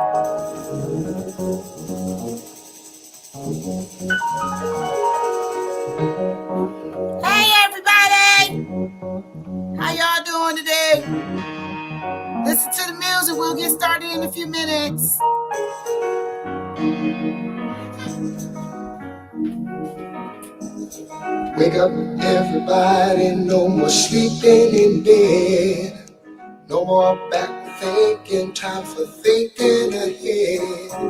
Hey everybody! How y'all doing today? Listen to the music. We'll get started in a few minutes. Wake up, everybody, no more sleeping in bed. No more back thinking, time for thinking ahead.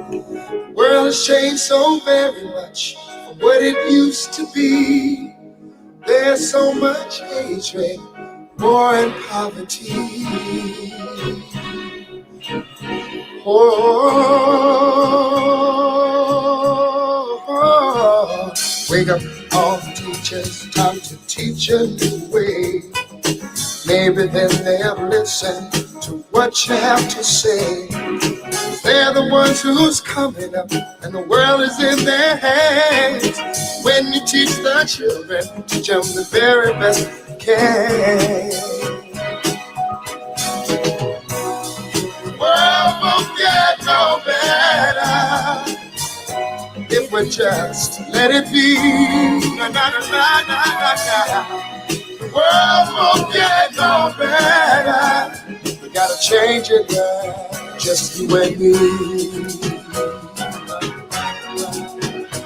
The world has changed so very much from what it used to be. There's so much hatred, war and poverty. Oh, wake up all the teachers, time to teach a new way. Maybe then they'll listen to what you have to say. They're the ones who's coming up, and the world is in their hands. When you teach the children, teach them the very best you can. The world won't get no better if we just let it be. Na, na, na, na, na, na. The world won't get no better. We gotta change it, girl. Just you and me.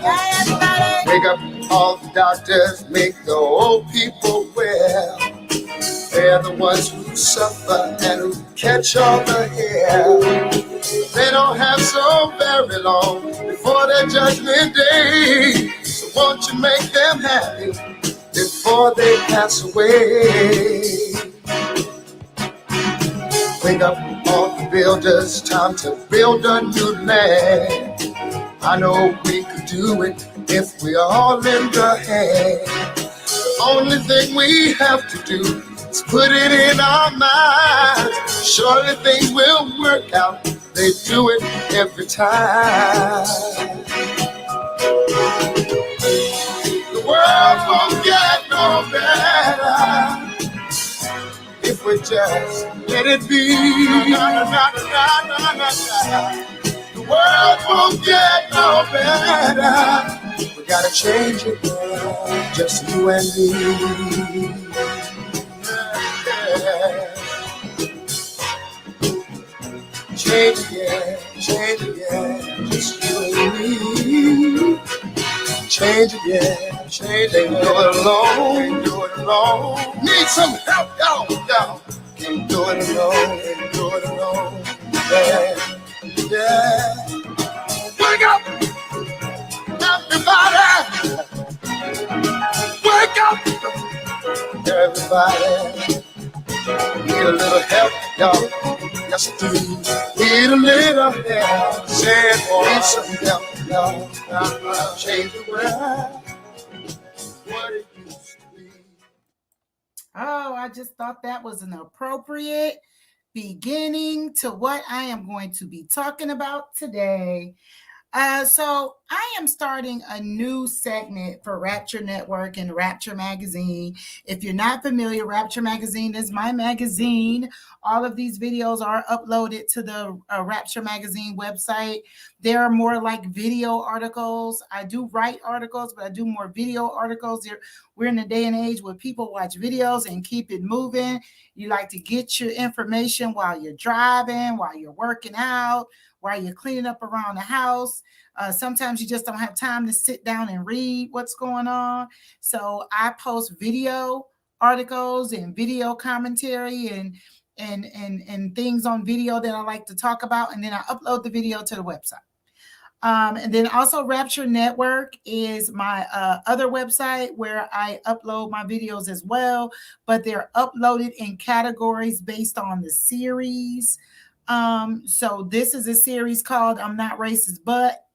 Hey everybody! Wake up all the doctors, make the old people well. They're the ones who suffer and who catch all the hair. They don't have so very long before their judgment day. So won't you make them happy before they pass away? Wake up all the builders, time to build a new land. I know we could do it if we all lend a hand. The only thing we have to do is put it in our minds. Surely things will work out. They do it every time. The world won't get no better if we just let it be. Na, na, na, na, na, na, na. The world won't get no better. We gotta change it, girl. Just you and me. Yeah. Change it, yeah. Change it, yeah. Just you and me. Change it, yeah. Change it, do it alone. Do it alone. Need some help, y'all. Can't do it alone. Can't do it alone. Yeah. Yeah. Wake up, everybody. Wake up, everybody. Need a little help, y'all. Yes, I do. Need a little help. Say it, need some help, y'all. Change the world. What it used to be. Oh, I just thought that was an appropriate beginning to what I am going to be talking about today. So I am starting a new segment for Rapture Network and Rapture Magazine. If you're not familiar, Rapture Magazine is my magazine. All of these videos are uploaded to the Rapture Magazine website. There are more like video articles. I do write articles, but I do more video articles. We're in a day and age where people watch videos and keep it moving. You like to get your information while you're driving, while you're working out, while you're cleaning up around the house. Sometimes you just don't have time to sit down and read what's going on. So I post video articles and video commentary and things on video that I like to talk about. And then I upload the video to the website. And then also Rapture Network is my other website where I upload my videos as well, but they're uploaded in categories based on the series. So this is a series called I'm Not Racist, But.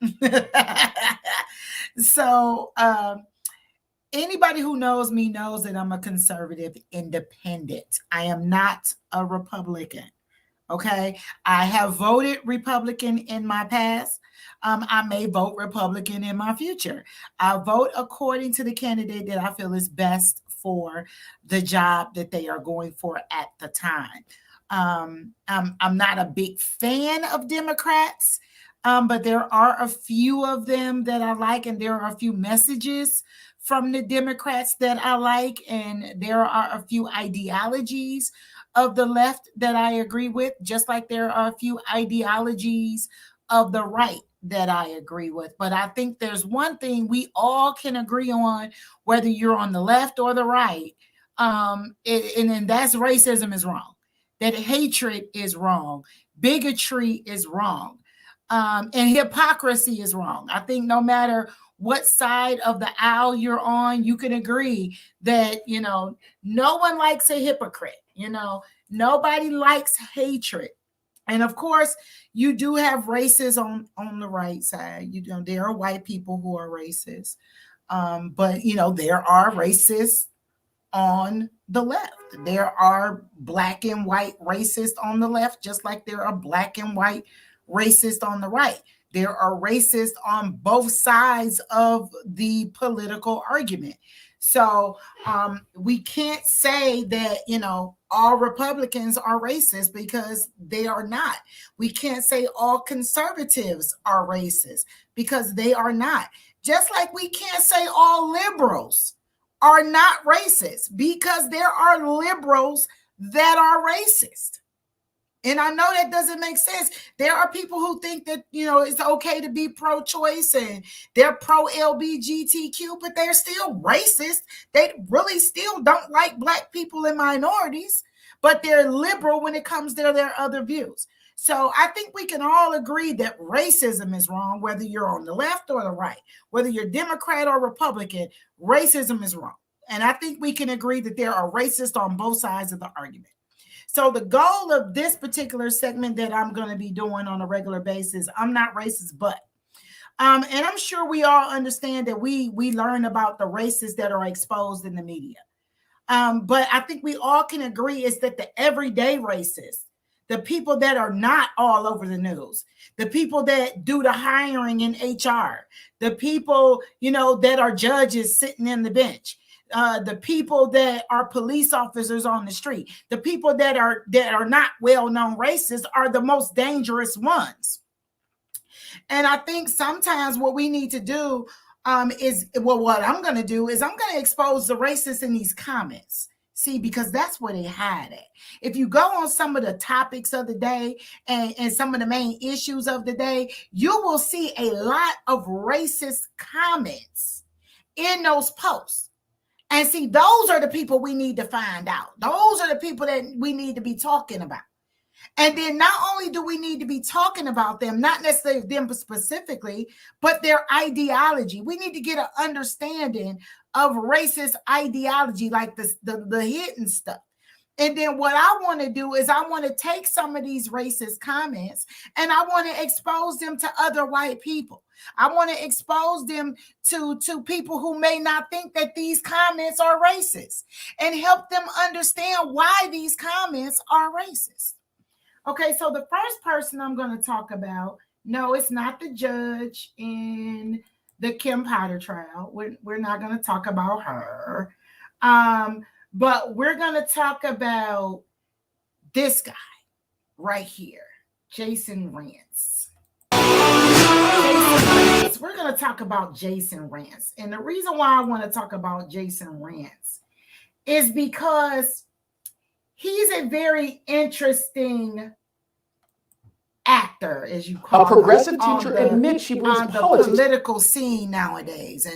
So anybody who knows me knows that I'm a conservative independent. I am not a Republican. Okay. I have voted Republican in my past. I may vote Republican in my future. I vote according to the candidate that I feel is best for the job that they are going for at the time. I'm not a big fan of Democrats, but there are a few of them that I like, and there are a few messages from the Democrats that I like, and there are a few ideologies of the left that I agree with, just like there are a few ideologies of the right that I agree with. But I think there's one thing we all can agree on, whether you're on the left or the right, and that's racism is wrong, that hatred is wrong, bigotry is wrong, and hypocrisy is wrong. I think no matter what side of the aisle you're on, you can agree that, no one likes a hypocrite. Nobody likes hatred. And of course, you do have racists on the right side. There are white people who are racist. But there are racists on the left. There are black and white racists on the left, just like there are black and white racists on the right. There are racists on both sides of the political argument. So we can't say that, all Republicans are racist, because they are not. We can't say all conservatives are racist, because they are not. Just like we can't say all liberals are not racist, because there are liberals that are racist. And I know that doesn't make sense. There are people who think that, it's okay to be pro-choice and they're pro-LGBTQ, but they're still racist. They really still don't like black people and minorities, but they're liberal when it comes to their other views. So I think we can all agree that racism is wrong, whether you're on the left or the right, whether you're Democrat or Republican, racism is wrong. And I think we can agree that there are racists on both sides of the argument. So the goal of this particular segment that I'm going to be doing on a regular basis, I'm not racist, but, and I'm sure we all understand that we learn about the racists that are exposed in the media. But I think we all can agree is that the everyday racists, the people that are not all over the news, the people that do the hiring in HR, the people, that are judges sitting in the bench, the people that are police officers on the street, the people that are not well-known racists are the most dangerous ones. And I think sometimes what we need to do what I'm going to do is I'm going to expose the racists in these comments. See, because that's where they hide at. If you go on some of the topics of the day and some of the main issues of the day, you will see a lot of racist comments in those posts. And see, those are the people we need to find out. Those are the people that we need to be talking about. And then not only do we need to be talking about them, not necessarily them specifically, but their ideology. We need to get an understanding of racist ideology, like the hidden stuff. And then what I want to do is I want to take some of these racist comments and I want to expose them to other white people. I want to expose them to people who may not think that these comments are racist and help them understand why these comments are racist. Okay, so the first person I'm going to talk about, no, it's not the judge in the Kim Potter trial. We're not going to talk about her. But we're going to talk about this guy right here, Jason Rantz. We're going to talk about Jason Rantz. And the reason why I want to talk about Jason Rantz is because he's a very interesting actor, as you call it. A progressive teacher admits she believes on the political scene nowadays.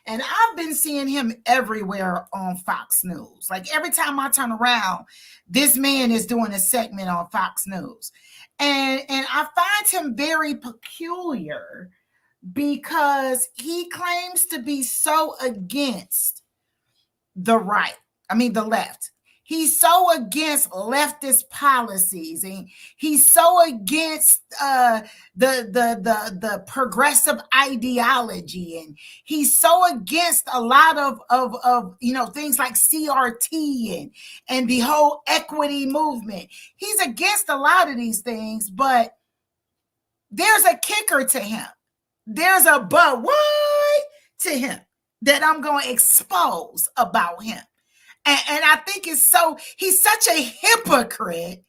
And I've been seeing him everywhere on Fox News. Like every time I turn around, this man is doing a segment on Fox News. And I find him very peculiar because he claims to be so against the left. He's so against leftist policies, and he's so against the progressive ideology, and he's so against a lot of things like CRT and the whole equity movement. He's against a lot of these things, but there's a kicker to him. There's a but what to him that I'm going to expose about him. And I think he's such a hypocrite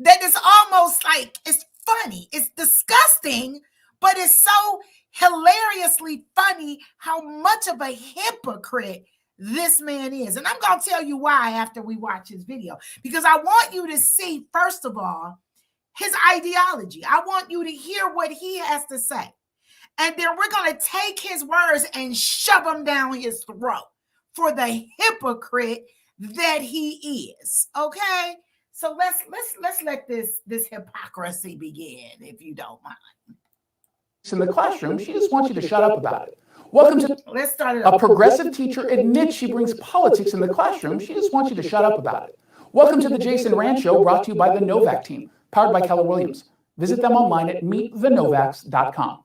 that is almost like it's funny. It's disgusting, but it's so hilariously funny how much of a hypocrite this man is. And I'm going to tell you why after we watch his video, because I want you to see, first of all, his ideology. I want you to hear what he has to say. And then we're going to take his words and shove them down his throat for the hypocrite that he is. Okay? So let's let this hypocrisy begin, if you don't mind. In the classroom, she just wants you to shut up about it. Welcome to Let's start it a up. progressive teacher admits she brings politics in the classroom. She just wants you to shut up about it. Welcome to the Jason Rantz Show, brought to you by the Novak team, powered by Keller Williams. Visit them online at meetthenovaks.com.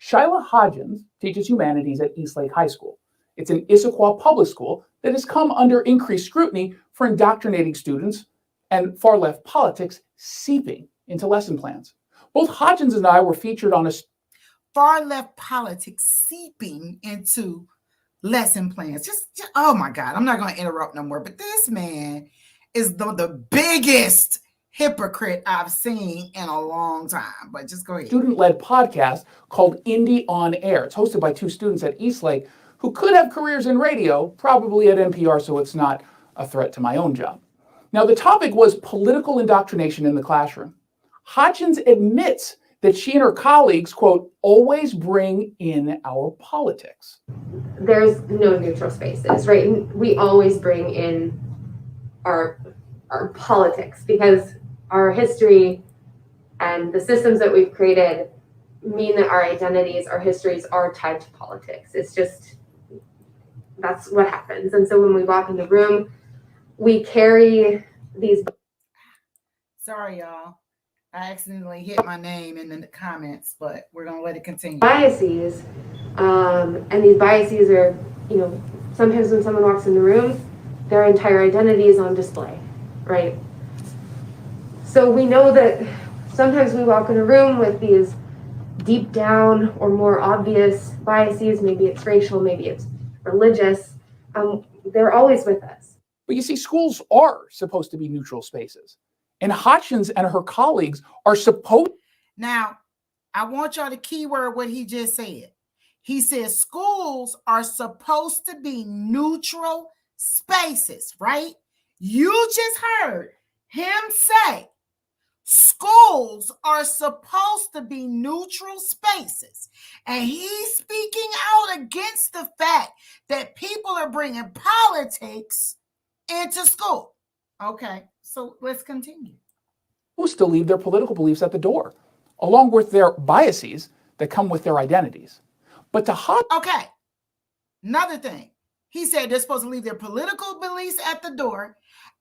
Shyla Hodgins teaches humanities at Eastlake High School. It's an Issaquah public school that has come under increased scrutiny for indoctrinating students and far-left politics seeping into lesson plans. Both Hodgins and I were featured on a far-left politics seeping into lesson plans. Just oh my God, I'm not going to interrupt no more, but this man is the biggest hypocrite I've seen in a long time. But just go ahead. Student-led podcast called Indie on Air. It's hosted by two students at Eastlake who could have careers in radio, probably at NPR, so it's not a threat to my own job. Now, the topic was political indoctrination in the classroom. Hodgins admits that she and her colleagues, quote, always bring in our politics. There's no neutral spaces, right? We always bring in our politics because our history and the systems that we've created mean that our identities, our histories are tied to politics. It's just, that's what happens. And so when we walk in the room, we carry these. Sorry, y'all. I accidentally hit my name in the comments, but we're going to let it continue. Biases. And these biases are, sometimes when someone walks in the room, their entire identity is on display, right? So we know that sometimes we walk in a room with these deep down or more obvious biases. Maybe it's racial, maybe it's religious. They're always with us. But you see, schools are supposed to be neutral spaces. And Hodgins and her colleagues are supposed. Now, I want y'all to keyword what he just said. He says schools are supposed to be neutral spaces, right? You just heard him say schools are supposed to be neutral spaces. And he's speaking out against the fact that people are bringing politics into school. Okay, so let's continue. To leave their political beliefs at the door, along with their biases that come with their identities. But to Okay, another thing. He said they're supposed to leave their political beliefs at the door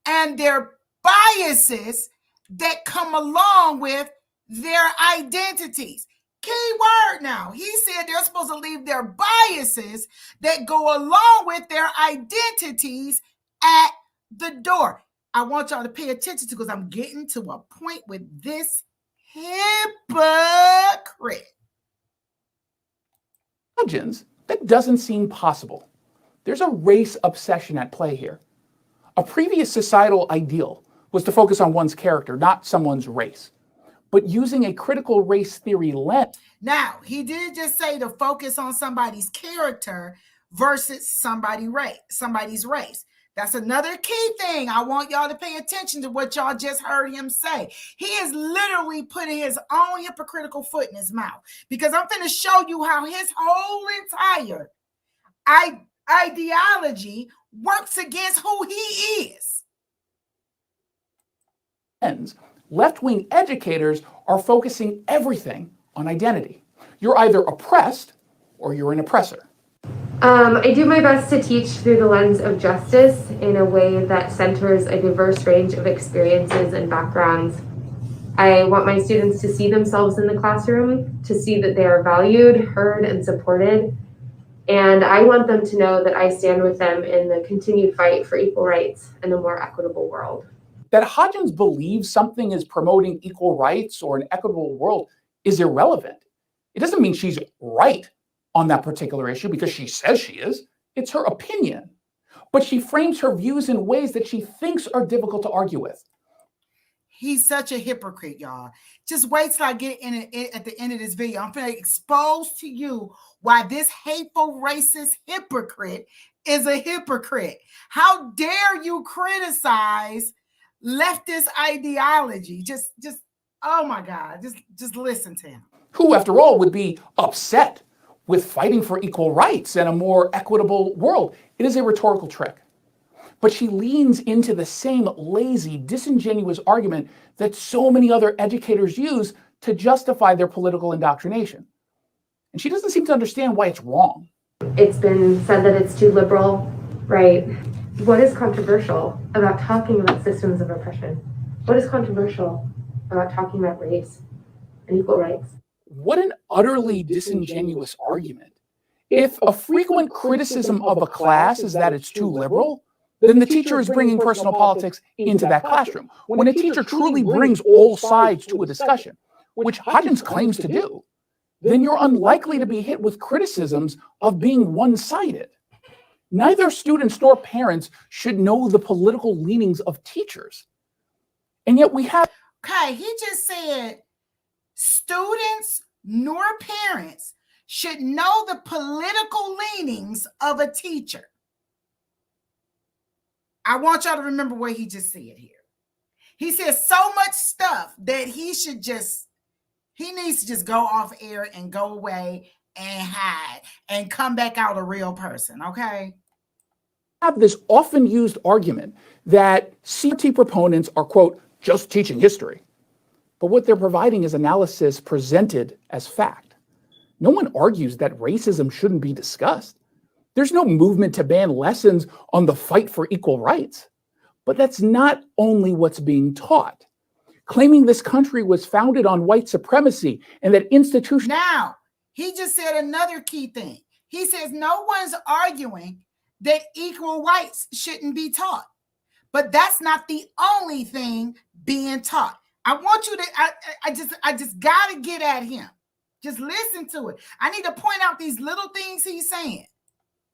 and their biases that come along with their identities. Key word now. He said they're supposed to leave their biases that go along with their identities at the door. I want y'all to pay attention to because I'm getting to a point with this hypocrite. That doesn't seem possible. There's a race obsession at play here. A previous societal ideal was to focus on one's character, not someone's race. But using a critical race theory lens. Now, he did just say to focus on somebody's character versus somebody's race. That's another key thing. I want y'all to pay attention to what y'all just heard him say. He is literally putting his own hypocritical foot in his mouth because I'm going to show you how his whole entire ideology works against who he is. Left-wing educators are focusing everything on identity. You're either oppressed or you're an oppressor. I do my best to teach through the lens of justice in a way that centers a diverse range of experiences and backgrounds. I want my students to see themselves in the classroom, to see that they are valued, heard, and supported. And I want them to know that I stand with them in the continued fight for equal rights and a more equitable world. That Hodgins believes something is promoting equal rights or an equitable world is irrelevant. It doesn't mean she's right on that particular issue because she says she is. It's her opinion. But she frames her views in ways that she thinks are difficult to argue with. He's such a hypocrite, y'all. Just wait till I get in it at the end of this video. I'm going to expose to you why this hateful, racist hypocrite is a hypocrite. How dare you criticize leftist ideology? Just, oh my God, just listen to him. Who, after all, would be upset with fighting for equal rights and a more equitable world? It is a rhetorical trick. But she leans into the same lazy, disingenuous argument that so many other educators use to justify their political indoctrination. And she doesn't seem to understand why it's wrong. It's been said that it's too liberal, right? What is controversial about talking about systems of oppression? What is controversial about talking about race and equal rights? What an utterly disingenuous argument. If a frequent criticism of a class is that it's too liberal, then the teacher is bringing personal politics into that classroom. When a teacher truly brings all sides to a discussion, which Hodgins claims to do, then you're unlikely to be hit with criticisms of being one-sided. Neither students nor parents should know the political leanings of teachers. And yet we have... Okay, he just said students nor parents should know the political leanings of a teacher. I want y'all to remember what he just said here. He says so much stuff that he needs to just go off air and go away and hide and come back out a real person, okay? Have this often used argument that CRT proponents are, quote, just teaching history. But what they're providing is analysis presented as fact. No one argues that racism shouldn't be discussed. There's no movement to ban lessons on the fight for equal rights. But that's not only what's being taught. Claiming this country was founded on white supremacy and that institutions... Now, he just said another key thing. He says no one's arguing that equal rights shouldn't be taught. But that's not the only thing being taught. I want you to, I just got to get at him. Just listen to it. I need to point out these little things he's saying.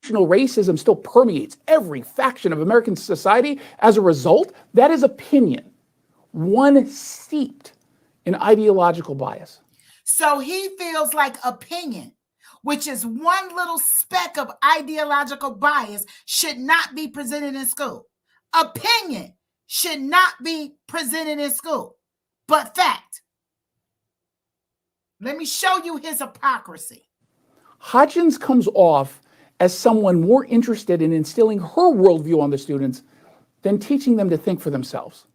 Racism still permeates every faction of American society. As a result, that is opinion, one steeped in ideological bias. So he feels like opinion, which is one little speck of ideological bias, should not be presented in school. Opinion should not be presented in school, but fact. Let me show you his hypocrisy. Hodgins comes off as someone more interested in instilling her worldview on the students than teaching them to think for themselves.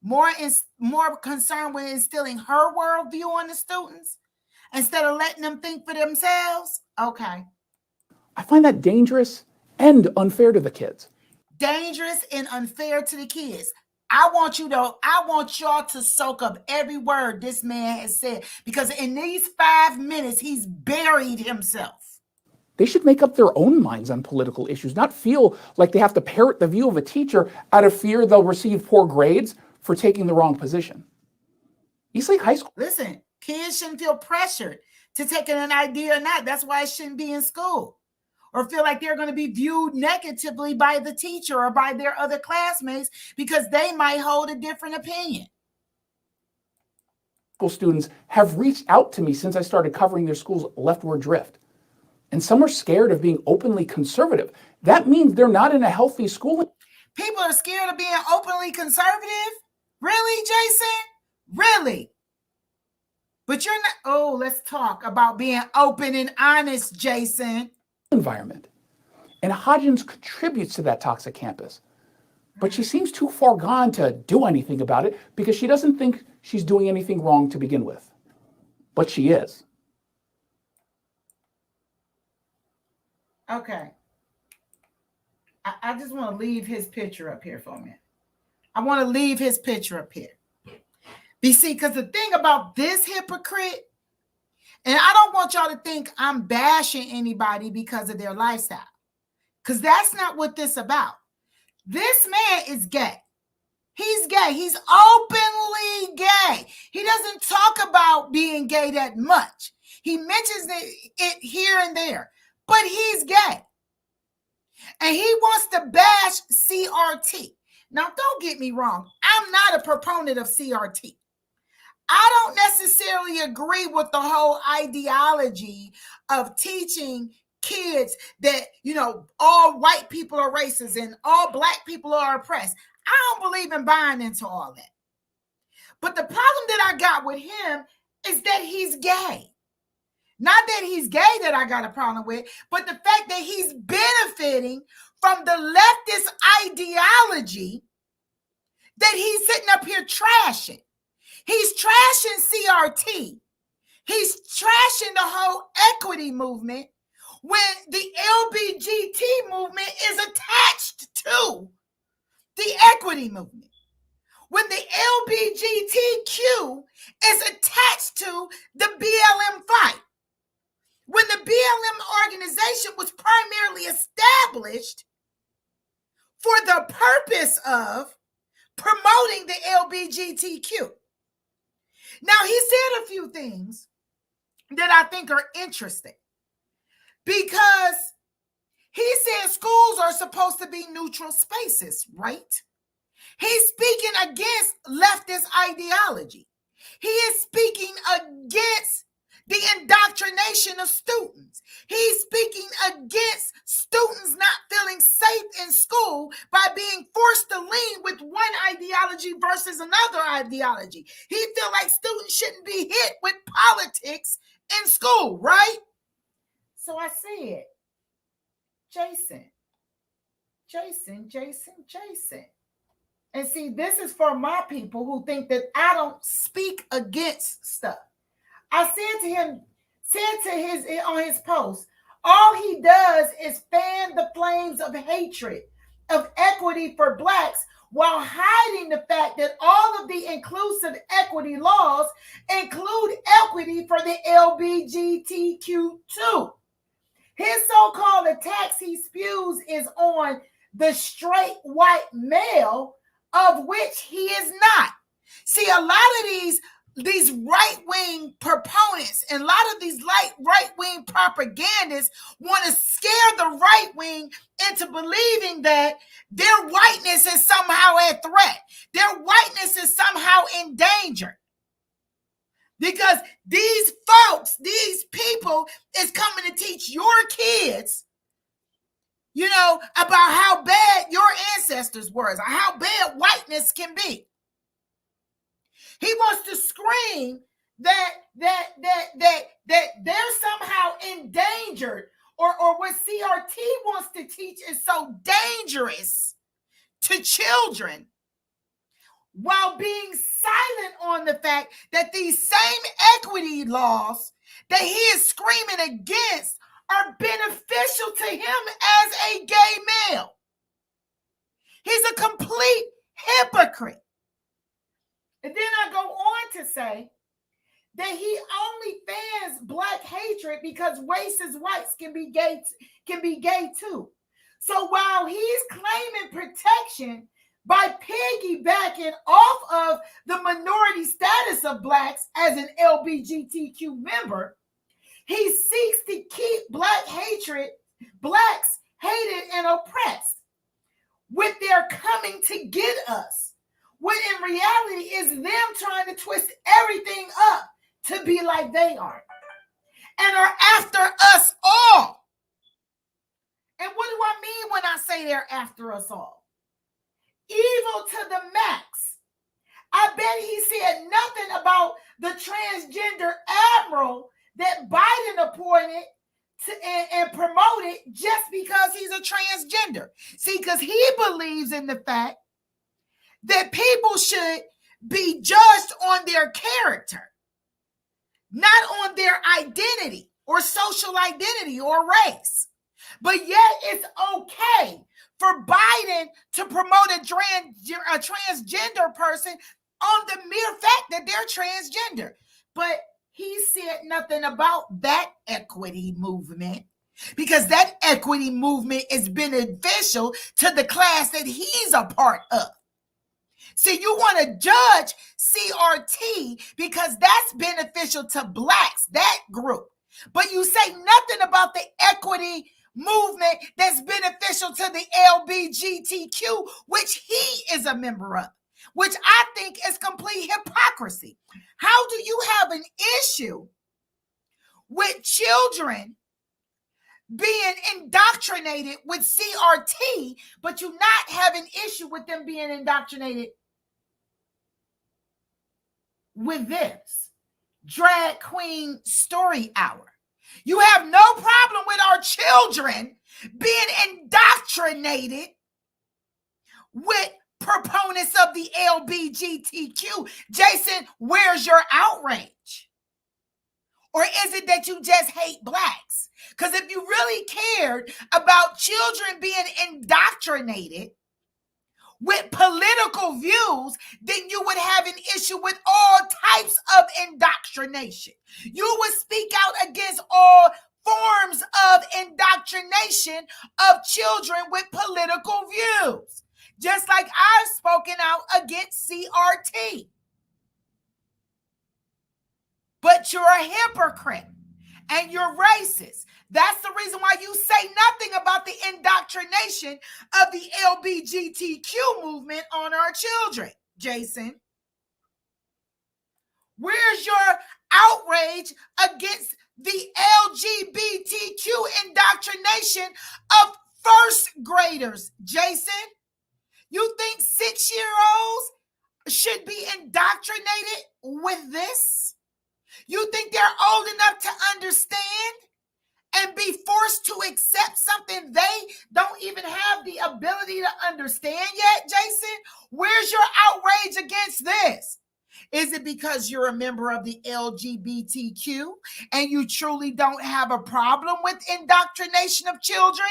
More concerned with instilling her worldview on the students instead of letting them think for themselves? Okay. I find that dangerous and unfair to the kids. Dangerous and unfair to the kids. I want y'all to soak up every word this man has said, because in these 5 minutes, he's buried himself. They should make up their own minds on political issues, not feel like they have to parrot the view of a teacher out of fear they'll receive poor grades for taking the wrong position. Eastlake High School. Listen, kids shouldn't feel pressured to take an idea or not. That's why it shouldn't be in school. Or feel like they're going to be viewed negatively by the teacher or by their other classmates because they might hold a different opinion. Students have reached out to me since I started covering their school's leftward drift. And some are scared of being openly conservative. That means they're not in a healthy school. People are scared of being openly conservative? Really, Jason? Really? But you're not. Oh, let's talk about being open and honest, Jason. Environment. And Hodgins contributes to that toxic campus. But she seems too far gone to do anything about it because she doesn't think she's doing anything wrong to begin with. But she is. Okay. I just want to leave his picture up here for a minute. I want to leave his picture up here. You see, because the thing about this hypocrite, And I don't want y'all to think I'm bashing anybody because of their lifestyle, because that's not what this is about. This man is gay. He's gay. He's openly gay. He doesn't talk about being gay that much. He mentions it here and there, but he's gay. And he wants to bash CRT. Now, don't get me wrong. I'm not a proponent of CRT. I don't necessarily agree with the whole ideology of teaching kids that, all white people are racist and all black people are oppressed. I don't believe in buying into all that. But the problem that I got with him is that he's gay. Not that he's gay that I got a problem with, but the fact that he's benefiting from the leftist ideology that he's sitting up here trashing. He's trashing CRT. He's trashing the whole equity movement when the LBGT movement is attached to the equity movement. When the LBGTQ is attached to the BLM fight. When the BLM organization was primarily established for the purpose of promoting the LBGTQ. Now, he said a few things that I think are interesting because he said schools are supposed to be neutral spaces, right? He's speaking against leftist ideology. He is speaking against the indoctrination of students. He's speaking against students not feeling safe in school by being forced to lean with one ideology versus another ideology. He feels like students shouldn't be hit with politics in school, right? So I said, Jason. And see, this is for my people who think that I don't speak against stuff. I said on his post, all he does is fan the flames of hatred, of equity for blacks, while hiding the fact that all of the inclusive equity laws include equity for the LGBTQ too. His so-called attacks he spews is on the straight white male, of which he is not. See, a lot of these right-wing proponents and a lot of these right-wing propagandists want to scare the right wing into believing that their whiteness is somehow at threat. Their whiteness is somehow in danger. Because these folks, these people is coming to teach your kids, about how bad your ancestors were, or how bad whiteness can be. He wants to scream that they're somehow endangered, or what CRT wants to teach is so dangerous to children, while being silent on the fact that these same equity laws that he is screaming against are beneficial to him as a gay male. He's a complete hypocrite. And then I go on to say that he only fans black hatred because racist whites can be gay too. So while he's claiming protection by piggybacking off of the minority status of blacks as an LGBTQ member, he seeks to keep blacks hated and oppressed with their coming to get us, when in reality is them trying to twist everything up to be like they are and are after us all. And what do I mean when I say they're after us all? Evil to the max. I bet he said nothing about the transgender admiral that Biden appointed and promoted just because he's a transgender. See, because he believes in the fact that people should be judged on their character, not on their identity or social identity or race. But yet it's okay for Biden to promote a transgender person on the mere fact that they're transgender. But he said nothing about that equity movement, because that equity movement is beneficial to the class that he's a part of. See, you want to judge CRT because that's beneficial to blacks, that group. But you say nothing about the equity movement that's beneficial to the LGBTQ, which he is a member of, which I think is complete hypocrisy. How do you have an issue with children being indoctrinated with CRT, but you not have an issue with them being indoctrinated with this drag queen story hour? You have no problem with our children being indoctrinated with proponents of the LGBTQ. Jason, where's your outrage? Or is it that you just hate blacks? Because if you really cared about children being indoctrinated with political views, then you would have an issue with all types of indoctrination. You would speak out against all forms of indoctrination of children with political views, just like I've spoken out against CRT. But you're a hypocrite and you're racist. That's the reason why you say nothing about the indoctrination of the LGBTQ movement on our children, Jason. Where's your outrage against the LGBTQ indoctrination of first graders, Jason? You think 6-year-olds should be indoctrinated with this? You think they're old enough to understand and be forced to accept something they don't even have the ability to understand yet, Jason? Where's your outrage against this? Is it because you're a member of the LGBTQ and you truly don't have a problem with indoctrination of children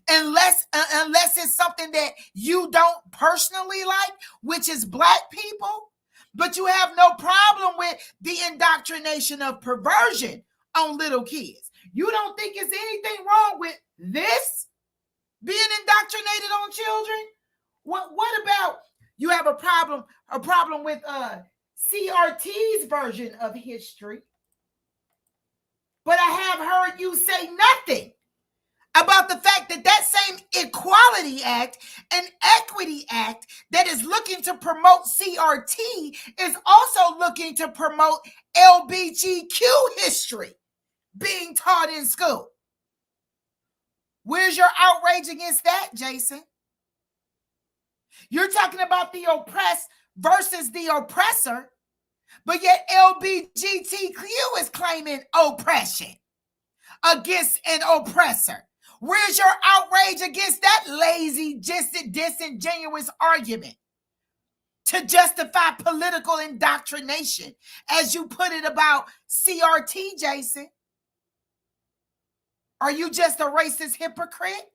unless it's something that you don't personally like, which is black people? But you have no problem with the indoctrination of perversion on little kids. You don't think there's anything wrong with this being indoctrinated on children? What about you have a problem with CRT's version of history? But I have heard you say nothing about the fact that that same Equality Act and Equity Act that is looking to promote CRT is also looking to promote LGBTQ history being taught in school. Where's your outrage against that, Jason? You're talking about the oppressed versus the oppressor, but yet LGBTQ is claiming oppression against an oppressor. Where's your outrage against that lazy, disingenuous argument to justify political indoctrination, as you put it about CRT, Jason? Are you just a racist hypocrite?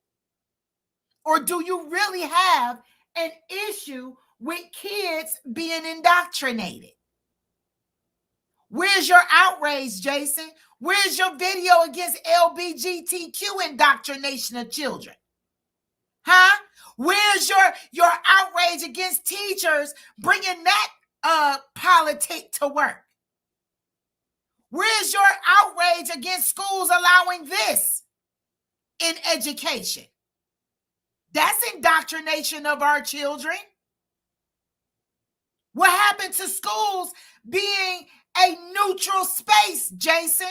Or do you really have an issue with kids being indoctrinated? Where's your outrage, Jason? Where's your video against LGBTQ indoctrination of children? Huh? Where's your outrage against teachers bringing that politic to work? Where's your outrage against schools allowing this in education? That's indoctrination of our children. What happened to schools being a neutral space, Jason?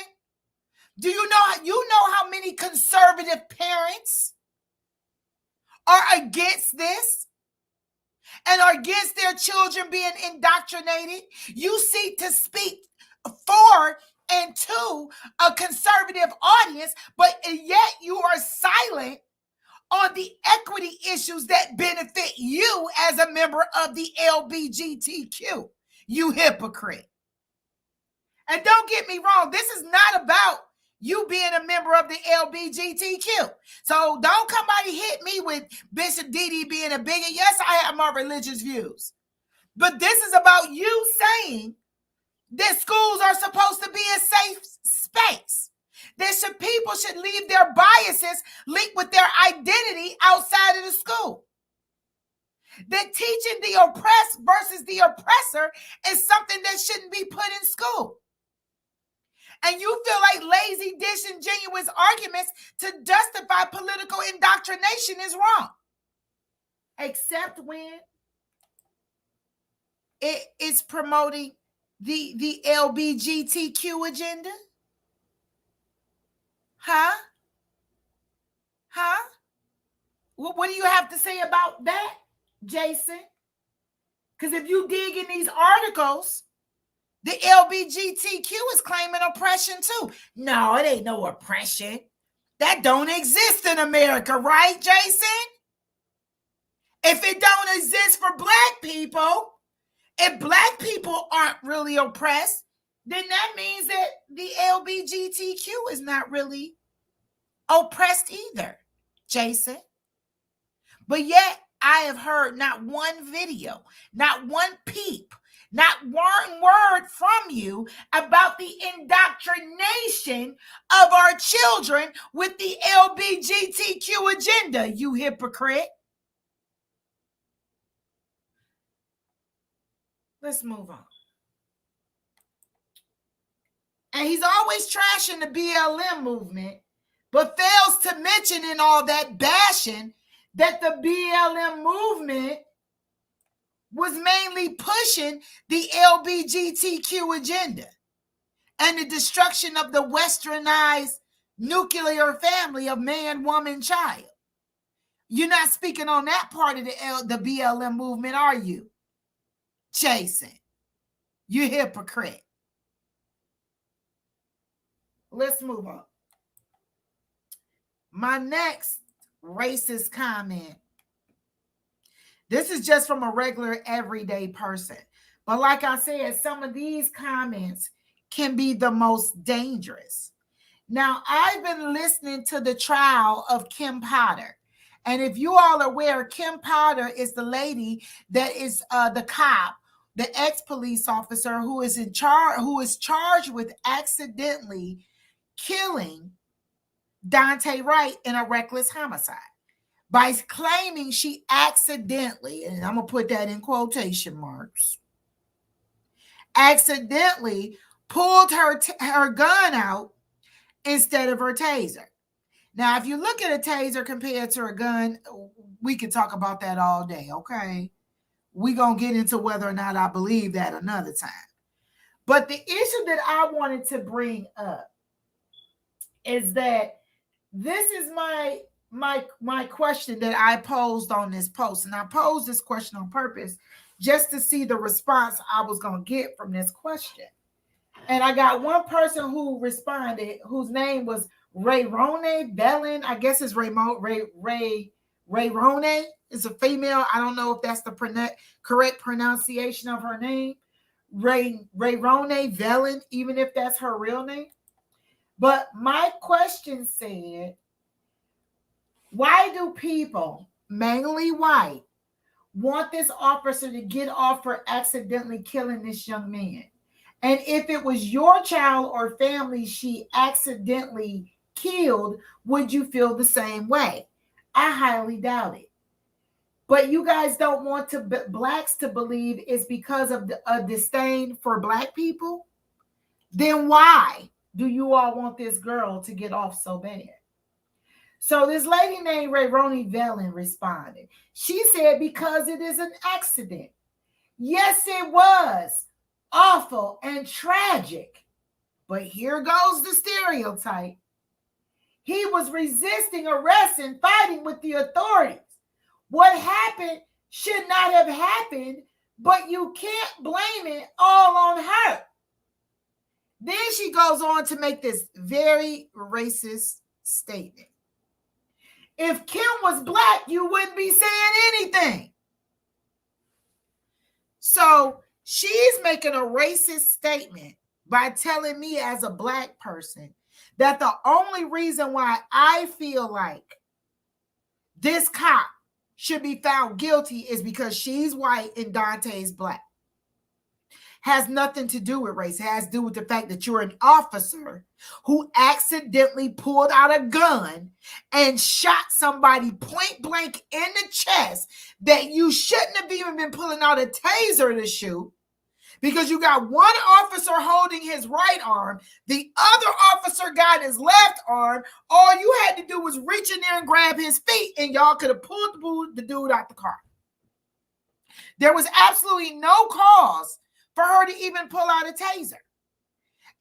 Do you know how many conservative parents are against this and are against their children being indoctrinated? You seek to speak for and to a conservative audience, but yet you are silent on the equity issues that benefit you as a member of the LGBTQ, you hypocrite. And don't get me wrong, this is not about you being a member of the LGBTQ. So don't come by and hit me with Bishop Didi being a bigot. Yes, I have my religious views. But this is about you saying that schools are supposed to be a safe space. People should leave their biases linked with their identity outside of the school. That teaching the oppressed versus the oppressor is something that shouldn't be put in school. And you feel like lazy, disingenuous arguments to justify political indoctrination is wrong. Except when it is promoting the LGBTQ agenda. Huh? What do you have to say about that, Jason? Because if you dig in these articles, the LGBTQ is claiming oppression too. No, it ain't no oppression. That don't exist in America, right, Jason? If it don't exist for Black people, if Black people aren't really oppressed, then that means that the LGBTQ is not really oppressed either, Jason. But yet, I have heard not one video, not one peep, not one word from you about the indoctrination of our children with the LGBTQ agenda, you hypocrite. Let's move on. And he's always trashing the BLM movement, but fails to mention in all that bashing that the BLM movement was mainly pushing the LGBTQ agenda and the destruction of the westernized nuclear family of man, woman, child. You're not speaking on that part of the BLM movement, are you, Jason? You hypocrite. Let's move on. My next racist comment. This is just from a regular, everyday person. But like I said, some of these comments can be the most dangerous. Now, I've been listening to the trial of Kim Potter. And if you all are aware, Kim Potter is the lady that is the cop, the ex-police officer who is charged with accidentally killing Dante Wright in a reckless homicide by claiming she accidentally, and I'm going to put that in quotation marks, accidentally pulled her gun out instead of her taser. Now, if you look at a taser compared to a gun, we can talk about that all day, okay? We're going to get into whether or not I believe that another time. But the issue that I wanted to bring up is that this is my question that I posed on this post. And I posed this question on purpose just to see the response I was going to get from this question. And I got one person who responded, whose name was Rayrone Bellin. I guess it's Rayrone is a female. I don't know if that's the correct pronunciation of her name. Rayrone Bellin, even if that's her real name. But my question said, why do people, mainly white, want this officer to get off for accidentally killing this young man? And if it was your child or family she accidentally killed, would you feel the same way? I highly doubt it. But you guys don't want blacks to believe it's because of a disdain for Black people? Then why do you all want this girl to get off so bad? So this lady named Rayrone Vellin responded. She said, because it is an accident. Yes, it was awful and tragic. But here goes the stereotype. He was resisting arrest and fighting with the authorities. What happened should not have happened, but you can't blame it all on her. Then she goes on to make this very racist statement. If Kim was Black, you wouldn't be saying anything. So she's making a racist statement by telling me as a Black person that the only reason why I feel like this cop should be found guilty is because she's white and Dante's Black. has nothing to do with race. It has to do with the fact that you're an officer who accidentally pulled out a gun and shot somebody point blank in the chest that you shouldn't have even been pulling out a taser to shoot, because you got one officer holding his right arm, the other officer got his left arm. All you had to do was reach in there and grab his feet, and y'all could have pulled the dude out the car. There was absolutely no cause for her to even pull out a taser.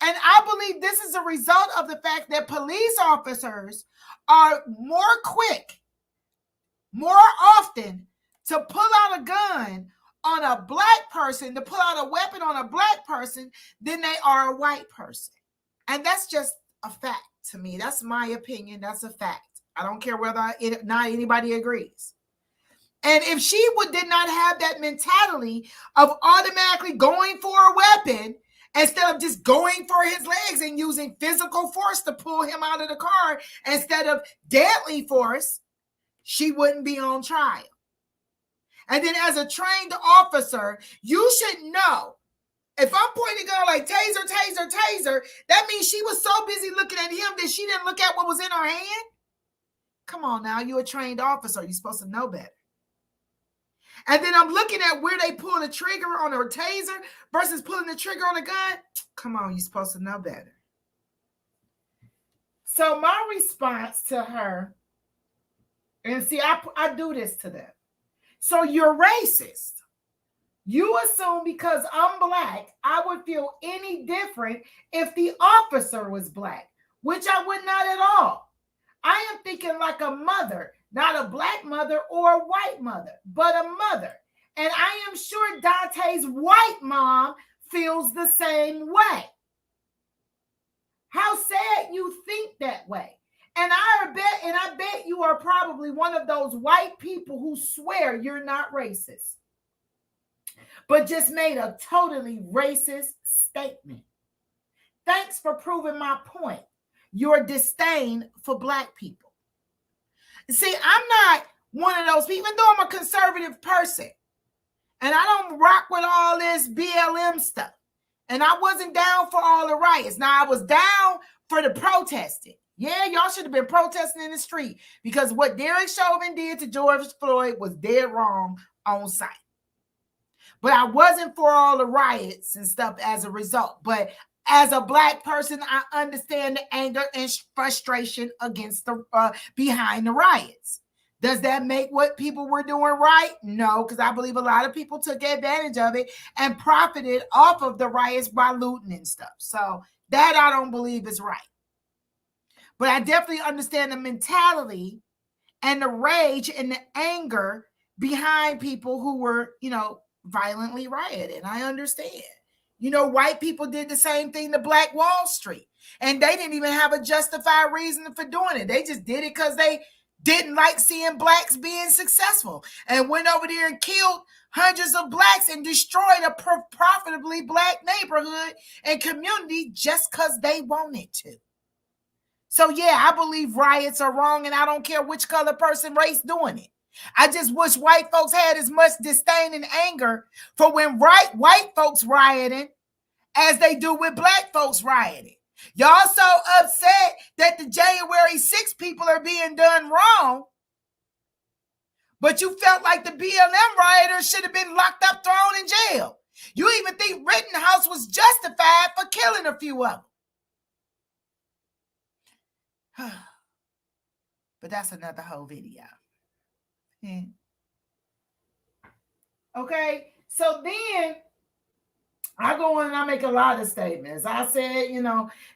And I believe this is a result of the fact that police officers are more quick, more often, to pull out a gun on a black person, to pull out a weapon on a black person, than they are a white person. And that's just a fact to me. That's my opinion. That's a fact. I don't care whether not anybody agrees. And if she did not have that mentality of automatically going for a weapon instead of just going for his legs and using physical force to pull him out of the car instead of deadly force, she wouldn't be on trial. And then as a trained officer, you should know, if I'm pointing a gun like taser, taser, taser, that means she was so busy looking at him that she didn't look at what was in her hand. Come on now, you're a trained officer. You're supposed to know better. And then I'm looking at where they pull the trigger on a taser versus pulling the trigger on a gun. Come on, you're supposed to know better. So my response to her, and see, I do this to them. So you're racist. You assume because I'm black, I would feel any different if the officer was black, which I would not at all. I am thinking like a mother, not a black mother or a white mother, but a mother. And I am sure Dante's white mom feels the same way. How sad you think that way. And I bet you are probably one of those white people who swear you're not racist, but just made a totally racist statement. Thanks for proving my point. Your disdain for black people. See, I'm not one of those people, even though I'm a conservative person, and I don't rock with all this BLM stuff. And I wasn't down for all the riots. Now, I was down for the protesting. Yeah, y'all should have been protesting in the street, because what Derek Chauvin did to George Floyd was dead wrong on sight. But I wasn't for all the riots and stuff as a result. But as a black person, I understand the anger and frustration against the behind the riots. Does that make what people were doing right? No, because I believe a lot of people took advantage of it and profited off of the riots by looting and stuff. So that I don't believe is right. But I definitely understand the mentality and the rage and the anger behind people who were, violently rioting. I understand. White people did the same thing to Black Wall Street, and they didn't even have a justified reason for doing it. They just did it because they didn't like seeing blacks being successful, and went over there and killed hundreds of blacks and destroyed a profitably black neighborhood and community just because they wanted to. So yeah, I believe riots are wrong, and I don't care which color, person, race doing it. I just wish white folks had as much disdain and anger for when white folks rioting as they do with black folks rioting. Y'all so upset that the January 6th people are being done wrong, but you felt like the BLM rioters should have been locked up, thrown in jail. You even think Rittenhouse was justified for killing a few of them. But that's another whole video. Okay, so then I go in and I make a lot of statements. I said,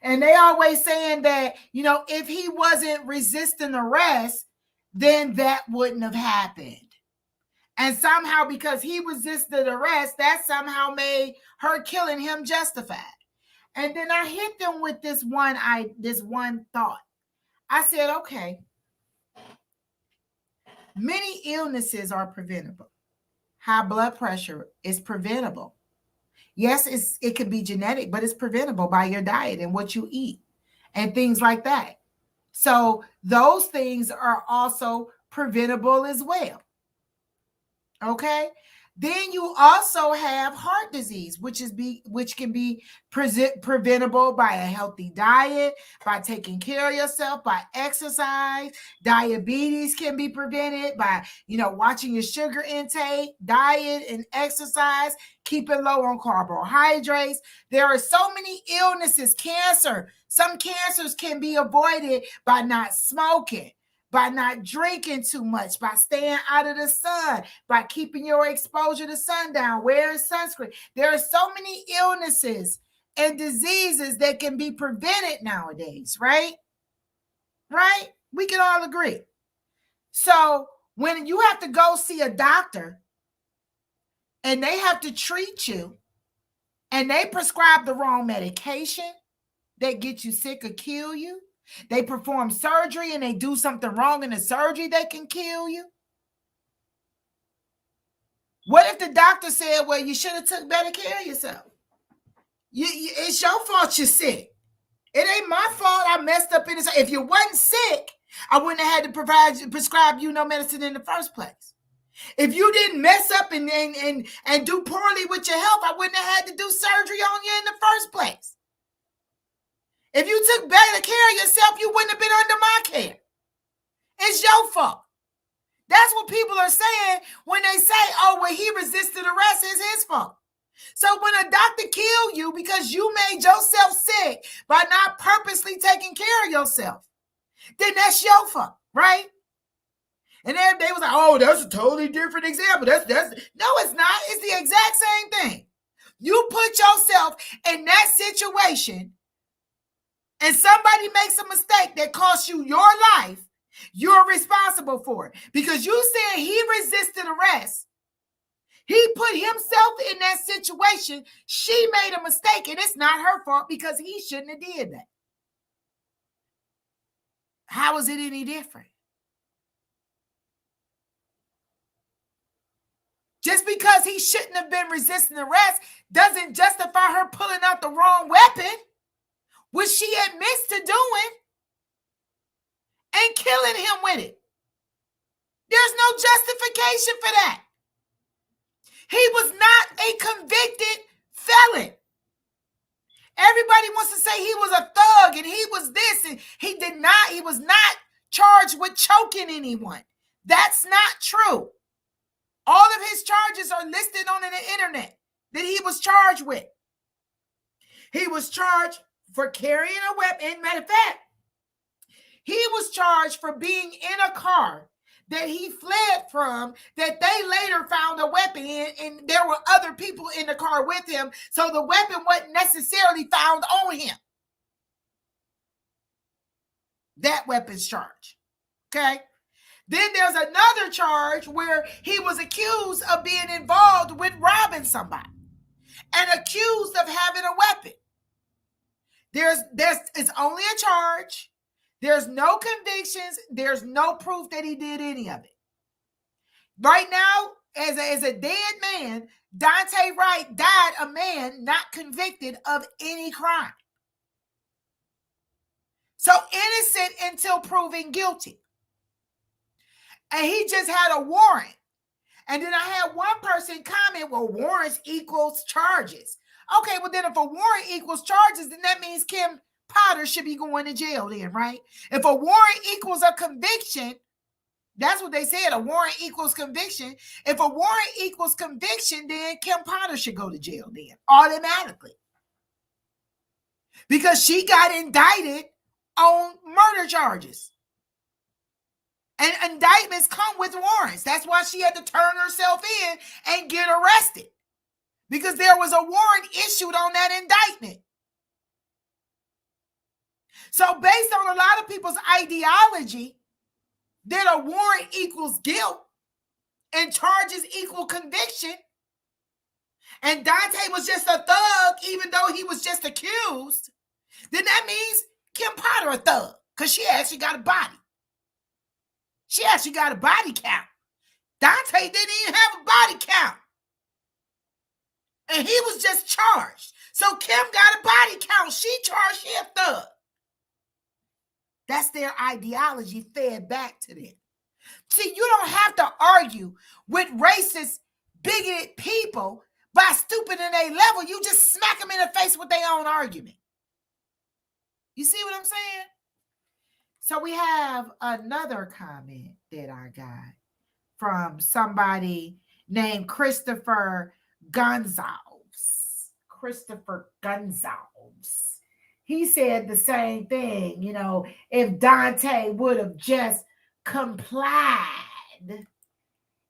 and they always saying that, if he wasn't resisting arrest, then that wouldn't have happened. And somehow because he resisted arrest, that somehow made her killing him justified. And then I hit them with this one thought. I said, okay, many illnesses are preventable. High blood pressure is preventable. Yes, it could be genetic, but it's preventable by your diet and what you eat and things like that. So those things are also preventable as well. Okay? Then you also have heart disease, which can be preventable by a healthy diet, by taking care of yourself, by exercise. Diabetes can be prevented by, watching your sugar intake, diet, and exercise, keeping low on carbohydrates. There are so many illnesses. Cancer. Some cancers can be avoided by not smoking, by not drinking too much, by staying out of the sun, by keeping your exposure to sun down, wearing sunscreen. There are so many illnesses and diseases that can be prevented nowadays, right? Right? We can all agree. So when you have to go see a doctor and they have to treat you and they prescribe the wrong medication that gets you sick or kill you, they perform surgery and they do something wrong in the surgery that can kill you. What if the doctor said, well, you should have took better care of yourself? It's your fault you're sick. It ain't my fault I messed up in this. If you wasn't sick, I wouldn't have had to prescribe you no medicine in the first place. If you didn't mess up and do poorly with your health, I wouldn't have had to do surgery on you in the first place. If you took better care of yourself, you wouldn't have been under my care. It's your fault. That's what people are saying when they say, oh, well, he resisted arrest, it's his fault. So when a doctor killed you because you made yourself sick by not purposely taking care of yourself, then that's your fault, right? And then they was like, oh, that's a totally different example. No, it's not. It's the exact same thing. You put yourself in that situation and somebody makes a mistake that costs you your life, you're responsible for it. Because you said he resisted arrest. He put himself in that situation. She made a mistake, and it's not her fault because he shouldn't have did that. How is it any different? Just because he shouldn't have been resisting arrest doesn't justify her pulling out the wrong weapon, which she admits to doing, and killing him with it. There's no justification for that. He was not a convicted felon. Everybody wants to say he was a thug and he was this, and he was not charged with choking anyone. That's not true. All of his charges are listed on the internet that he was charged with. He was charged for carrying a weapon. Matter of fact, he was charged for being in a car that he fled from, that they later found a weapon in, and there were other people in the car with him, so the weapon wasn't necessarily found on him. That weapon's charge. Okay? Then there's another charge where he was accused of being involved with robbing somebody and accused of having a weapon. It's only a charge. There's no convictions. There's no proof that he did any of it. Right now, as a dead man, Dante Wright died a man not convicted of any crime. So innocent until proven guilty. And he just had a warrant. And then I had one person comment, well, warrants equals charges. Okay, well then if a warrant equals charges, then that means Kim Potter should be going to jail then, right? If a warrant equals a conviction, that's what they said, a warrant equals conviction. If a warrant equals conviction, then Kim Potter should go to jail then, automatically. Because she got indicted on murder charges. And indictments come with warrants. That's why she had to turn herself in and get arrested. Because there was a warrant issued on that indictment. So based on a lot of people's ideology that a warrant equals guilt and charges equal conviction, and Dante was just a thug even though he was just accused, then that means Kim Potter a thug because she actually got a body. She actually got a body count. Dante didn't even have a body count. And he was just charged. So Kim got a body count. She charged, she a thug. That's their ideology fed back to them. See, you don't have to argue with racist bigoted people by stupid in a level, you just smack them in the face with their own argument. You see what I'm saying? So we have another comment that I got from somebody named Christopher Gonzalez. Christopher Gonzalez. He said the same thing, you know, if Dante would have just complied,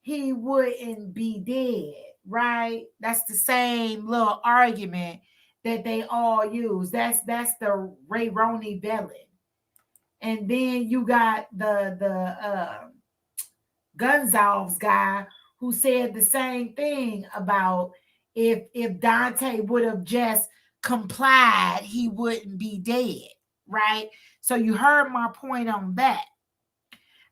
he wouldn't be dead, right? That's the same little argument that they all use. That's the Ray Roney Bellin. And then you got the Gonzalez guy who said the same thing about if Dante would have just complied, he wouldn't be dead, right? So you heard my point on that.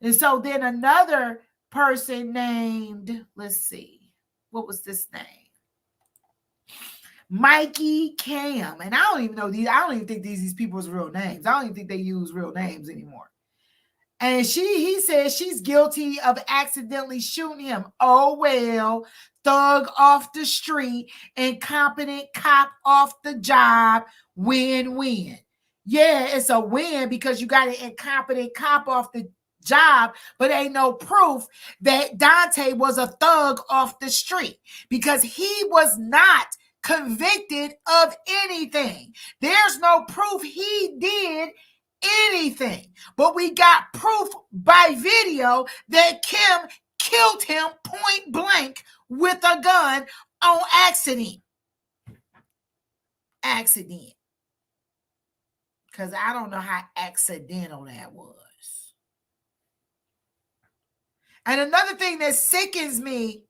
And so then another person named, let's see, what was this name? Mikey Cam. And I don't even know these. I don't even think these people's real names. I don't even think they use real names anymore. And he says she's guilty of accidentally shooting him. Oh, well, thug off the street, incompetent cop off the job, win-win. Yeah, it's a win because you got an incompetent cop off the job, but ain't no proof that Dante was a thug off the street because he was not convicted of anything. There's no proof he did anything, but we got proof by video that Kim killed him point blank with a gun on accident. Because I don't know how accidental that was. And another thing that sickens me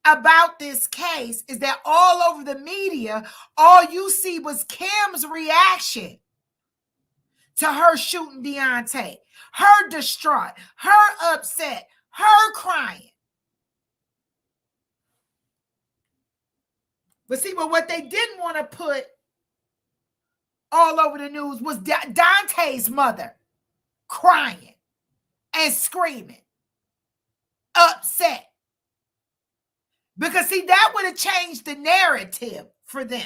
about this case is that all over the media, all you see was Kim's reaction to her shooting Deontay, her distraught, her upset, her crying. But see, but what they didn't want to put all over the news was Dante's mother crying and screaming, upset. Because see, that would have changed the narrative for them.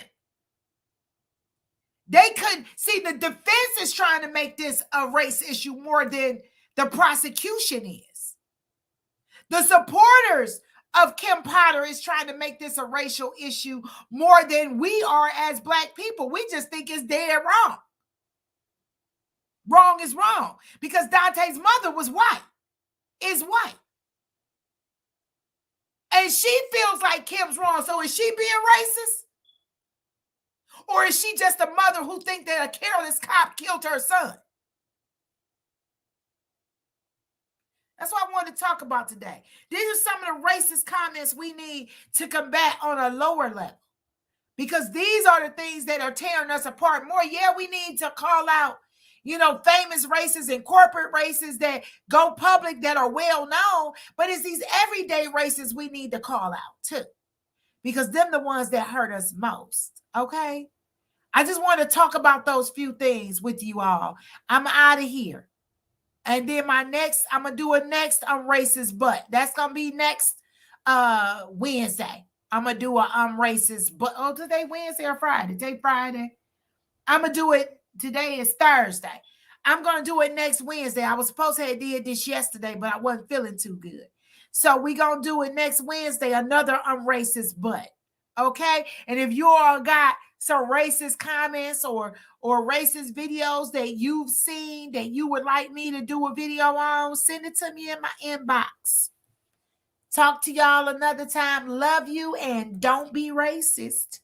They couldn't see, the defense is trying to make this a race issue more than the prosecution is. The supporters of Kim Potter is trying to make this a racial issue more than we are as Black people. We just think it's dead wrong. Wrong is wrong because Dante's mother was white, is white. And she feels like Kim's wrong. So is she being racist? Or is she just a mother who thinks that a careless cop killed her son? That's what I wanted to talk about today. These are some of the racist comments we need to combat on a lower level. Because these are the things that are tearing us apart more. Yeah, we need to call out, you know, famous races and corporate races that go public that are well known. But it's these everyday races we need to call out too. Because them the ones that hurt us most. Okay? I just want to talk about those few things with you all. I'm out of here. And then I'm going to do a next on racist butt. That's going to be next Wednesday. I'm going to do a racist butt. Oh, today Wednesday or Friday? Today Friday. I'm going to do it. Today is Thursday. I'm going to do it next Wednesday. I was supposed to have did this yesterday, but I wasn't feeling too good. So we're going to do it next Wednesday, another racist butt. Okay? And if you all got some racist comments or racist videos that you've seen that you would like me to do a video on, send it to me in my inbox. Talk to y'all another time. Love you and don't be racist.